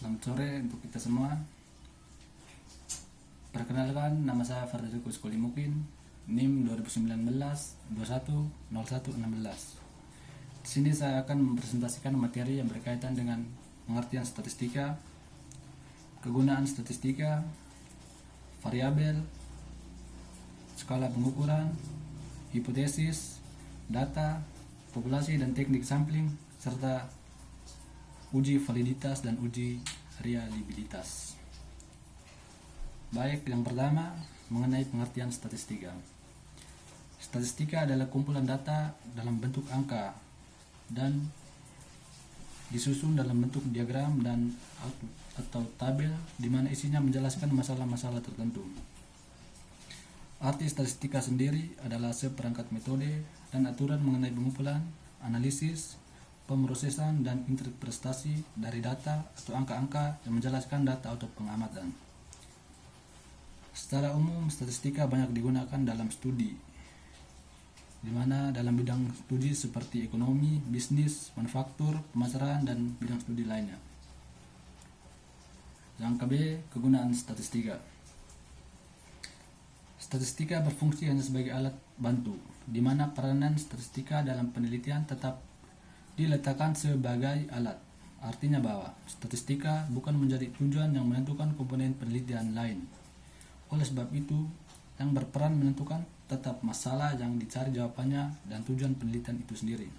Selamat sore untuk kita semua. Perkenalkan, nama saya Fardariku Skolimukin, NIM 2019 210116. Di sini saya akan mempresentasikan materi yang berkaitan dengan pengertian statistika, kegunaan statistika, variabel, skala pengukuran, hipotesis, data, populasi dan teknik sampling, serta uji validitas dan uji reliabilitas. Baik, yang pertama mengenai pengertian statistika. Statistika adalah kumpulan data dalam bentuk angka dan disusun dalam bentuk diagram dan atau tabel di mana isinya menjelaskan masalah-masalah tertentu. Arti statistika sendiri adalah seperangkat metode dan aturan mengenai pengumpulan, analisis, pemrosesan dan interpretasi dari data atau angka-angka yang menjelaskan data atau pengamatan. Secara umum, statistika banyak digunakan dalam studi, di mana dalam bidang studi seperti ekonomi, bisnis, manufaktur, pemasaran, dan bidang studi lainnya. Yang ke B, kegunaan statistika. Statistika berfungsi hanya sebagai alat bantu, di mana peranan statistika dalam penelitian tetap diletakkan sebagai alat. Artinya bahwa statistika bukan menjadi tujuan yang menentukan komponen penelitian lain. Oleh sebab itu, yang berperan menentukan tetap masalah yang dicari jawabannya dan tujuan penelitian itu sendiri.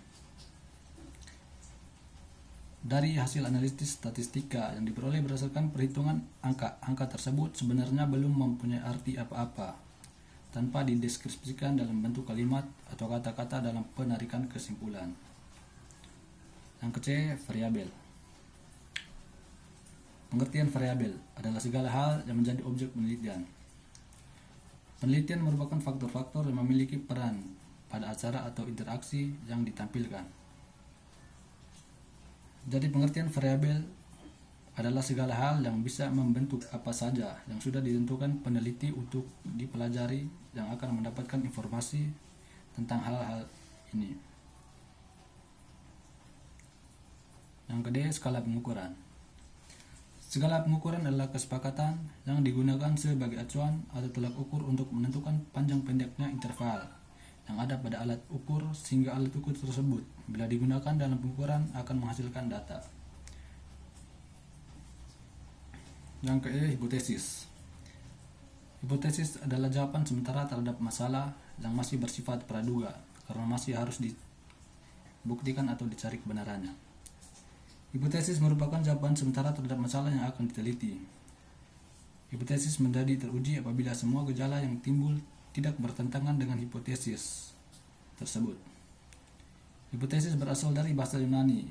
Dari hasil analisis statistika yang diperoleh berdasarkan perhitungan angka tersebut sebenarnya belum mempunyai arti apa-apa tanpa dideskripsikan dalam bentuk kalimat atau kata-kata dalam penarikan kesimpulan. Yang ke C, variabel. Pengertian variabel adalah segala hal yang menjadi objek penelitian. Penelitian merupakan faktor-faktor yang memiliki peran pada acara atau interaksi yang ditampilkan. Jadi pengertian variabel adalah segala hal yang bisa membentuk apa saja yang sudah ditentukan peneliti untuk dipelajari yang akan mendapatkan informasi tentang hal-hal ini. Yang kedua, skala pengukuran. Skala pengukuran adalah kesepakatan yang digunakan sebagai acuan atau tolak ukur untuk menentukan panjang pendeknya interval yang ada pada alat ukur, sehingga alat ukur tersebut bila digunakan dalam pengukuran akan menghasilkan data. Yang ke hipotesis. Hipotesis adalah jawaban sementara terhadap masalah yang masih bersifat praduga karena masih harus dibuktikan atau dicari kebenarannya. Hipotesis merupakan jawaban sementara terhadap masalah yang akan diteliti. Hipotesis menjadi teruji apabila semua gejala yang timbul tidak bertentangan dengan hipotesis tersebut. Hipotesis berasal dari bahasa Yunani,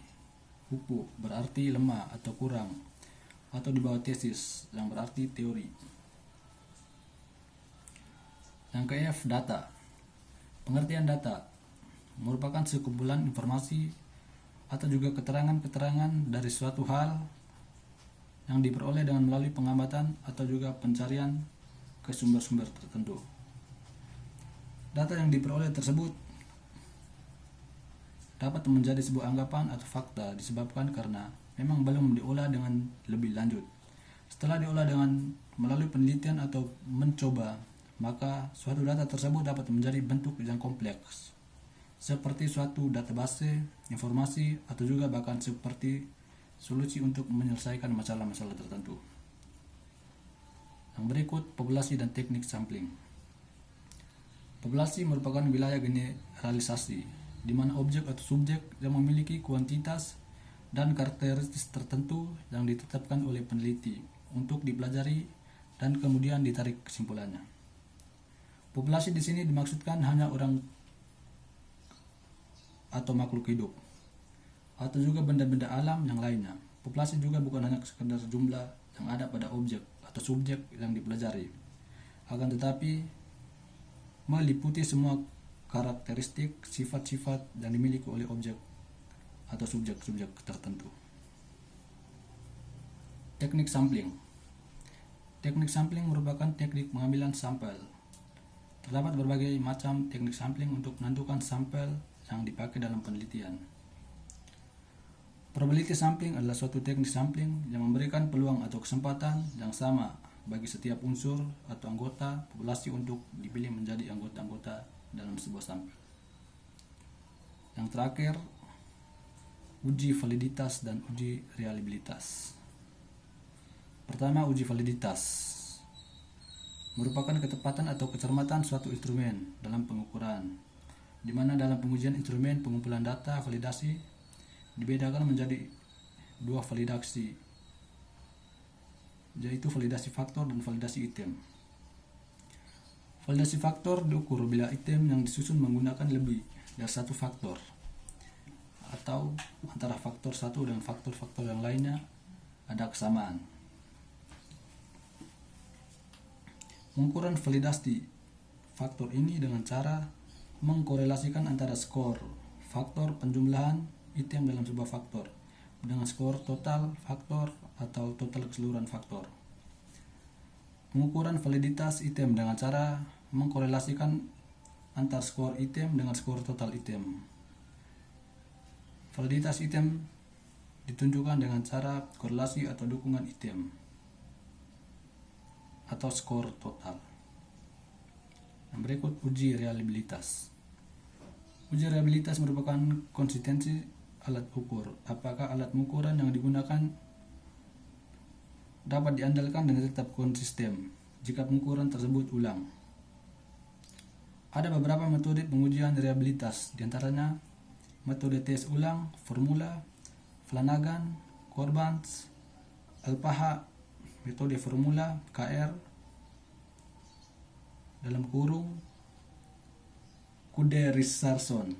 hupo berarti lemah atau kurang, atau di bawah tesis yang berarti teori. Yang ke F, data. Pengertian data merupakan sekumpulan informasi atau juga keterangan-keterangan dari suatu hal yang diperoleh dengan melalui pengamatan atau juga pencarian ke sumber-sumber tertentu. Data yang diperoleh tersebut dapat menjadi sebuah anggapan atau fakta disebabkan karena memang belum diolah dengan lebih lanjut. Setelah diolah dengan melalui penelitian atau mencoba, maka suatu data tersebut dapat menjadi bentuk yang kompleks, seperti suatu database informasi atau juga bahkan seperti solusi untuk menyelesaikan masalah-masalah tertentu. Yang berikut, populasi dan teknik sampling. Populasi merupakan wilayah generalisasi di mana objek atau subjek yang memiliki kuantitas dan karakteristik tertentu yang ditetapkan oleh peneliti untuk dipelajari dan kemudian ditarik kesimpulannya. Populasi di sini dimaksudkan hanya orang atau makhluk hidup atau juga benda-benda alam yang lainnya. Populasi juga bukan hanya sekedar jumlah yang ada pada objek atau subjek yang dipelajari, akan tetapi meliputi semua karakteristik, sifat-sifat yang dimiliki oleh objek atau subjek-subjek tertentu. Teknik sampling. Teknik sampling merupakan teknik pengambilan sampel. Terdapat berbagai macam teknik sampling untuk menentukan sampel yang dipakai dalam penelitian. Probability sampling adalah suatu teknik sampling yang memberikan peluang atau kesempatan yang sama bagi setiap unsur atau anggota populasi untuk dipilih menjadi anggota-anggota dalam sebuah sampel. Yang terakhir, uji validitas dan uji reliabilitas. Pertama, uji validitas merupakan ketepatan atau kecermatan suatu instrumen dalam pengukuran, di mana dalam pengujian instrumen pengumpulan data validasi dibedakan menjadi dua validasi, yaitu validasi faktor dan validasi item. Validasi faktor diukur bila item yang disusun menggunakan lebih dari satu faktor, atau antara faktor satu dan faktor-faktor yang lainnya ada kesamaan. Pengukuran validasi faktor ini dengan cara mengkorelasikan antara skor faktor penjumlahan item dalam sebuah faktor dengan skor total faktor atau total keseluruhan faktor. Pengukuran validitas item dengan cara mengkorelasikan antar skor item dengan skor total item. Validitas item ditunjukkan dengan cara korelasi atau dukungan item atau skor total. Yang berikut, uji reliabilitas. Uji reliabilitas merupakan konsistensi alat ukur. Apakah alat pengukuran yang digunakan dapat diandalkan dan tetap konsisten jika pengukuran tersebut ulang. Ada beberapa metode pengujian reliabilitas, diantaranya metode tes ulang, formula, Flanagan, Corbans, Alpaha, metode formula, KR, dalam kurung, Kude-Richardson.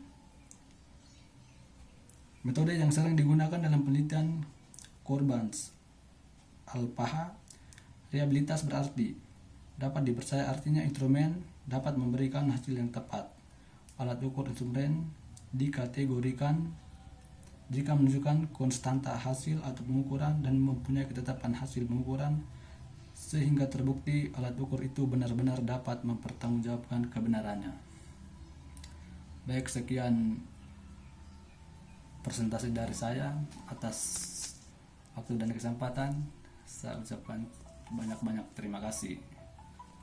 Metode yang sering digunakan dalam penelitian Corbans, Alpaha, reliabilitas berarti dapat dipercaya, artinya instrumen dapat memberikan hasil yang tepat. Alat ukur instrumen dikategorikan jika menunjukkan konstanta hasil atau pengukuran dan mempunyai ketetapan hasil pengukuran sehingga terbukti alat ukur itu benar-benar dapat mempertanggungjawabkan kebenarannya. Baik, sekian presentasi dari saya. Atas waktu dan kesempatan saya ucapkan banyak-banyak terima kasih.